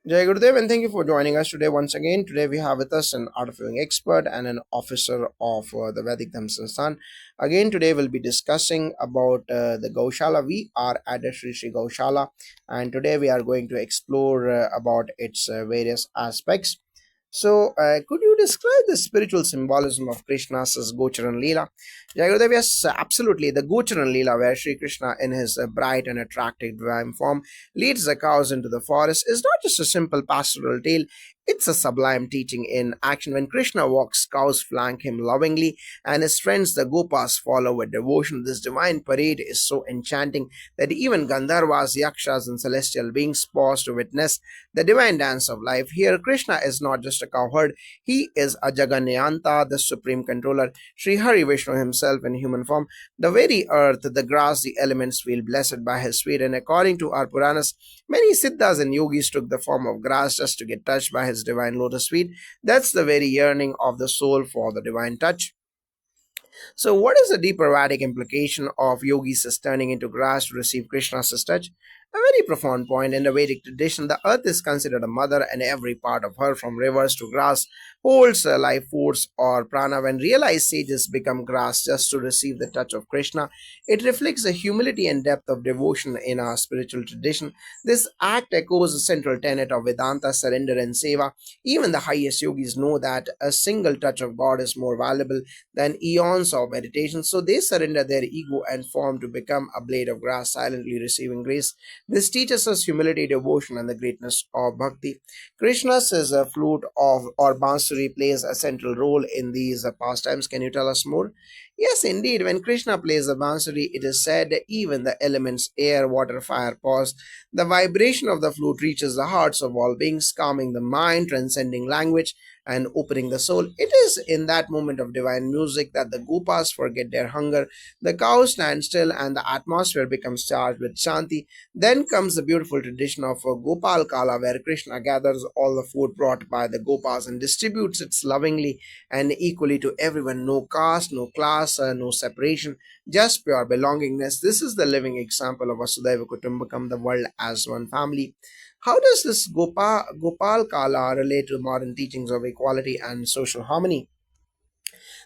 Jai Gurudev, and thank you for joining us today once again. Today we have with us an art of living expert and an officer of the Vedic Dhamma Sansthan. Again, today we'll be discussing about the Gaushala. We are at the Sri Gaushala, and today we are going to explore about its various aspects. Could you describe the spiritual symbolism of Krishna's Gocharan Leela? Jagadev, yes, absolutely. The Gocharan Leela, where Sri Krishna, in his bright and attractive divine form, leads the cows into the forest, is not just a simple pastoral tale. It's a sublime teaching in action. When Krishna walks, cows flank him lovingly, and his friends, the Gopas, follow with devotion. This divine parade is so enchanting that even Gandharvas, Yakshas, and celestial beings pause to witness the divine dance of life. Here, Krishna is not just a cowherd, he is a Jagannayanta, the supreme controller, Sri Hari Vishnu himself in human form. The very earth, the grass, the elements feel blessed by his feet, and according to our Puranas, many Siddhas and yogis took the form of grass just to get touched by his divine lotus feet. That's the very yearning of the soul for the divine touch. So, what is the deeper Vedic implication of yogis turning into grass to receive Krishna's touch? A very profound point. In the Vedic tradition, the earth is considered a mother, and every part of her, from rivers to grass, holds life force or prana. When realized sages become grass just to receive the touch of Krishna, it reflects the humility and depth of devotion in our spiritual tradition. This act echoes the central tenet of Vedanta, surrender and seva. Even the highest yogis know that a single touch of God is more valuable than eons of meditation. So they surrender their ego and form to become a blade of grass, silently receiving grace. This teaches us humility, devotion, and the greatness of bhakti. Krishna's flute of or bansuri plays a central role in these pastimes. Can you tell us more? Yes, indeed. When Krishna plays the bansuri, it is said even the elements air, water, fire pause. The vibration of the flute reaches the hearts of all beings, calming the mind, transcending language, and opening the soul. It is in that moment of divine music that the Gopas forget their hunger, the cows stand still, and the atmosphere becomes charged with Shanti. Then comes the beautiful tradition of Gopal Kala, where Krishna gathers all the food brought by the Gopas and distributes it lovingly and equally to everyone. No caste, no class, no separation, just pure belongingness. This is the living example of Vasudhaiva Kutumbakam, the world as one family. How does this Gopal Kala relate to modern teachings of equality and social harmony?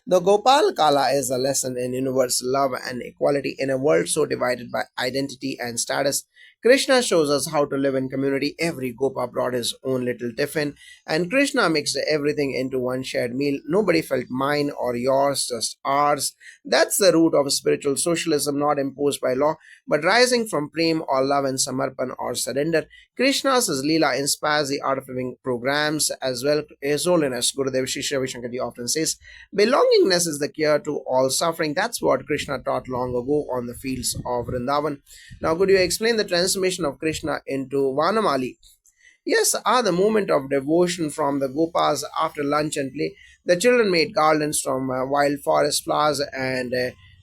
The Gopal Kala is a lesson in universal love and equality in a world so divided by identity and status. Krishna shows us how to live in community. Every Gopa brought his own little tiffin, and Krishna mixed everything into one shared meal. Nobody felt mine or yours, just ours. That's the root of spiritual socialism, not imposed by law, but rising from prem or love and samarpan or surrender. Krishna's Leela inspires the art of living programs as well. His Holiness Gurudev Shishya Vishankati often says, belongingness is the cure to all suffering. That's what Krishna taught long ago on the fields of Vrindavan. Now, could you explain the transformation of Krishna into Vanamali? Yes, the moment of devotion from the Gopas after lunch and play. The children made garlands from wild forest flowers and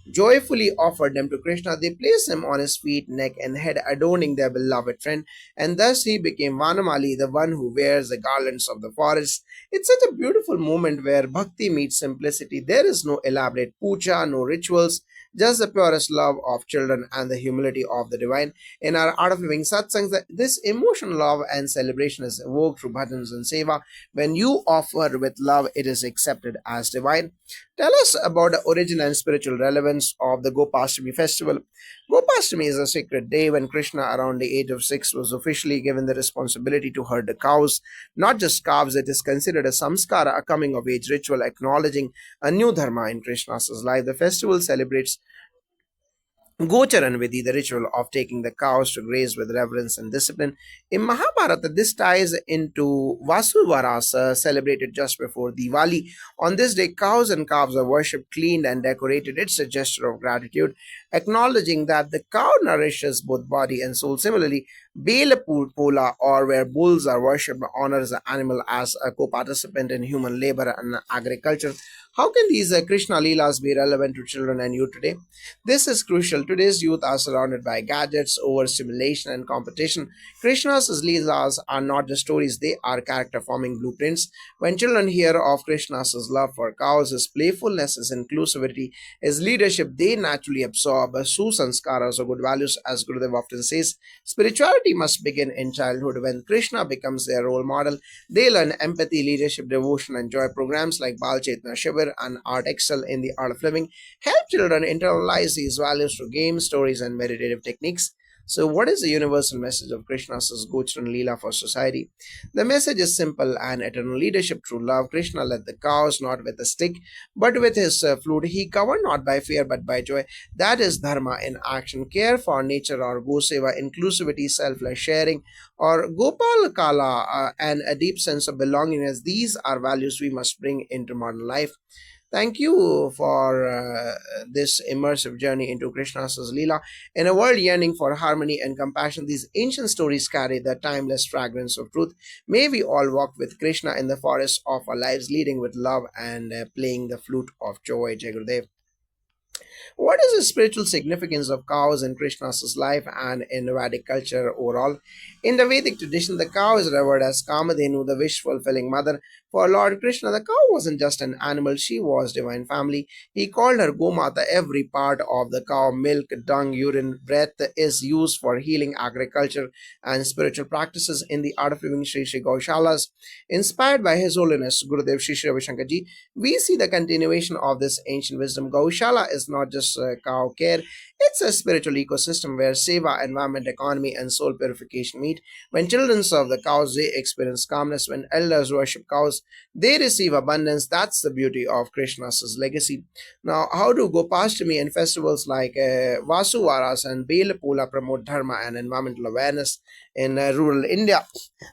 joyfully offered them to Krishna. They placed him on his feet, neck, and head, adorning their beloved friend, and thus he became Vanamali, the one who wears the garlands of the forest. It's such a beautiful moment where bhakti meets simplicity. There is no elaborate puja, no rituals, just the purest love of children and the humility of the divine. In our Art of Living Satsangs, this emotional love and celebration is evoked through bhajans and seva. When you offer with love, it is accepted as divine. Tell us about the origin and spiritual relevance of the Gopashtami festival. Gopashtami is a sacred day when Krishna, around the age of 6, was officially given the responsibility to herd the cows. Not just calves, it is considered a samskara, a coming of age ritual acknowledging a new dharma in Krishna's life. The festival celebrates Gocharan Vidhi, the ritual of taking the cows to graze with reverence and discipline. In Mahabharata, this ties into Vasuvarasa, celebrated just before Diwali. On this day, cows and calves are worshipped, cleaned, and decorated. It's a gesture of gratitude, acknowledging that the cow nourishes both body and soul. Similarly, Bela Pola, or where bulls are worshipped, honors the animal as a co participant in human labor and agriculture. How can these Krishna Leelas be relevant to children and youth today? This is crucial. Today's youth are surrounded by gadgets, overstimulation, and competition. Krishna's Leelas are not just stories, they are character forming blueprints. When children hear of Krishna's love for cows, his playfulness, his inclusivity, his leadership, they naturally absorb susanskaras or good values, as Gurudev often says. Spirituality must begin in childhood. When Krishna becomes their role model, they learn empathy, leadership, devotion, and joy. Programs like Bal Chetna Shivir and Art Excel in the Art of Living help children internalize these values through games, stories, and meditative techniques. So, what is the universal message of Krishna's Gochran Leela for society? The message is simple and eternal leadership through love. Krishna led the cows not with a stick, but with his flute. He governed not by fear but by joy. That is dharma in action. Care for nature or Goseva, inclusivity, selfless sharing, or Gopal Kala, and a deep sense of belongingness. These are values we must bring into modern life. Thank you for this immersive journey into Krishna's Leela. In a world yearning for harmony and compassion, these ancient stories carry the timeless fragrance of truth. May we all walk with Krishna in the forest of our lives, leading with love and playing the flute of joy. Jai Gurudev. What is the spiritual significance of cows in Krishna's life and in Vedic culture overall? In the Vedic tradition, the cow is revered as Kamadhenu, the wish fulfilling mother. For Lord Krishna, the cow wasn't just an animal, she was divine family. He called her Gomata. Every part of the cow, milk, dung, urine, breath, is used for healing, agriculture, and spiritual practices in the art of living Sri Gaushalas. Inspired by His Holiness Gurudev Sri Sri Ravi Shankar Ji, we see the continuation of this ancient wisdom. Gaushala is not just cow care, it's a spiritual ecosystem where seva, environment, economy, and soul purification meet. When children serve the cows, they experience calmness. When elders worship cows, they receive abundance. That's the beauty of Krishna's legacy. Now, how do Gopashtami and festivals like Vasuvaras and Bela Pula promote dharma and environmental awareness in rural India?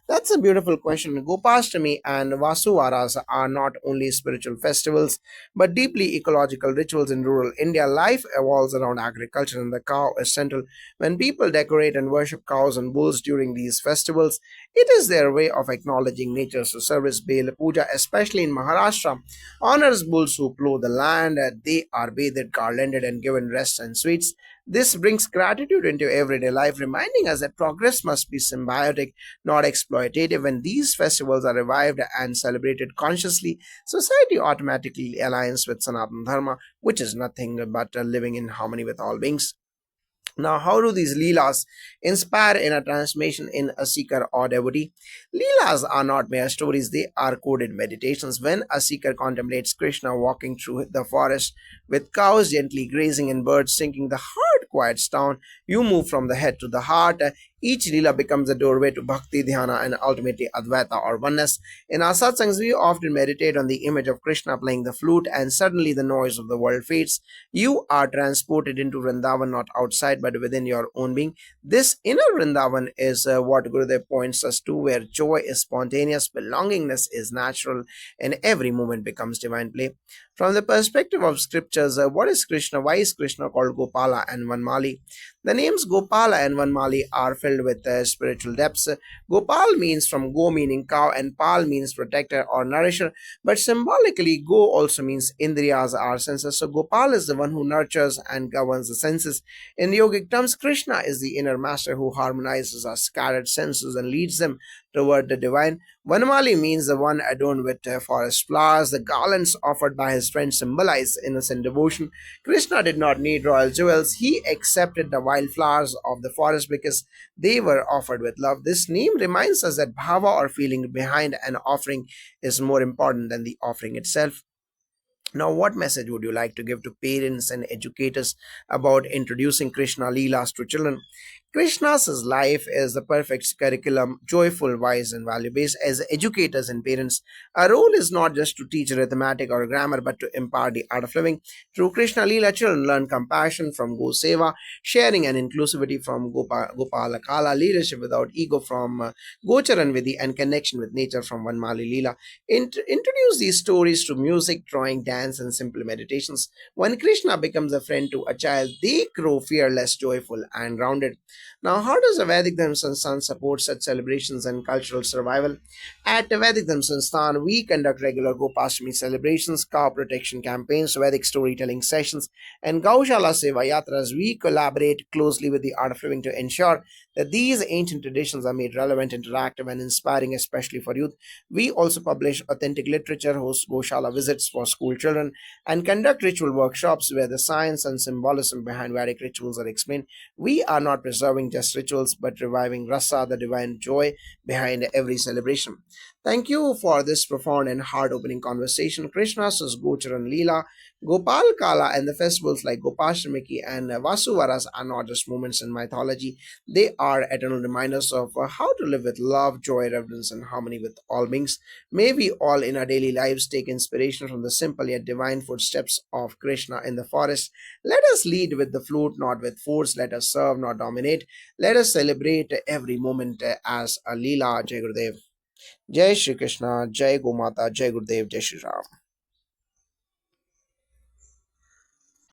That's a beautiful question. Gopashtami and Vasuvaras are not only spiritual festivals but deeply ecological rituals in rural India. Life evolves around agriculture and the cow is central. When people decorate and worship cows and bulls during these festivals, it is their way of acknowledging nature. So, service Bela Puja, especially in Maharashtra, honors bulls who plow the land. They are bathed, garlanded, and given rest and sweets. This brings gratitude into everyday life, reminding us that progress must be symbiotic, not exploitative. When these festivals are revived and celebrated consciously, society automatically aligns with Sanatana Dharma, which is nothing but living in harmony with all beings. Now, how do these Leelas inspire in a transformation in a seeker or devotee? Leelas are not mere stories, they are coded meditations. When a seeker contemplates Krishna walking through the forest with cows gently grazing and birds singing, the heart quiets down. You move from the head to the heart. Each Leela becomes a doorway to Bhakti, Dhyana, and ultimately Advaita or oneness. In our satsangs, we often meditate on the image of Krishna playing the flute, and suddenly the noise of the world fades. You are transported into Vrindavan, not outside but within your own being. This inner Vrindavan is what Gurudev points us to, where joy is spontaneous, belongingness is natural, and every moment becomes divine play. From the perspective of scriptures, what is Krishna? Why is Krishna called Gopala and Vanmali? The names Gopala and Vanmali are filled with spiritual depths. Gopal means from go meaning cow, and Pal means protector or nourisher, but symbolically go also means Indriyas, our senses. So Gopal is the one who nurtures and governs the senses. In yogic terms, Krishna is the inner master who harmonizes our scattered senses and leads them toward the divine. Vanamali means the one adorned with forest flowers. The garlands offered by his friends symbolize innocent devotion. Krishna did not need royal jewels. He accepted the wildflowers of the forest because they were offered with love. This name reminds us that bhava or feeling behind an offering is more important than the offering itself. Now, what message would you like to give to parents and educators about introducing Krishna Leelas to children? Krishna's life is the perfect curriculum, joyful, wise, and value based. As educators and parents, our role is not just to teach arithmetic or grammar, but to impart the art of living. Through Krishna Leela, children learn compassion from Go Seva, sharing and inclusivity from Gopala Kala, leadership without ego from Gocharan Vidhi, and connection with nature from Vanmali Leela. Introduce these stories to music, drawing, dance, and simple meditations. When Krishna becomes a friend to a child, they grow fearless, joyful, and grounded. Now, how does the Vedic Dharma Sansthan support such celebrations and cultural survival? At Vedic Dharma Sansthan, we conduct regular Gopashtami celebrations, cow protection campaigns, Vedic storytelling sessions, and Gaushala Seva Yatras. We collaborate closely with the Art of Living to ensure that these ancient traditions are made relevant, interactive, and inspiring, especially for youth. We also publish authentic literature, host Goshala visits for school children, and conduct ritual workshops where the science and symbolism behind Vedic rituals are explained. We are not preserving just rituals but reviving rasa, the divine joy behind every celebration. Thank you for this profound and heart opening conversation. Krishna's Gocharan Leela, Gopal Kala, and the festivals like Gopashtamiki and Vasuvaras are not just moments in mythology, they are eternal reminders of how to live with love, joy, reverence, and harmony with all beings. May we all in our daily lives take inspiration from the simple yet divine footsteps of Krishna in the forest. Let us lead with the flute, not with force. Let us serve, not dominate. Let us celebrate every moment as a Leela. Jai Gurudev. Jai Shri Krishna. Jai Gomata. Jai Gurudev. Jai Shri Ram.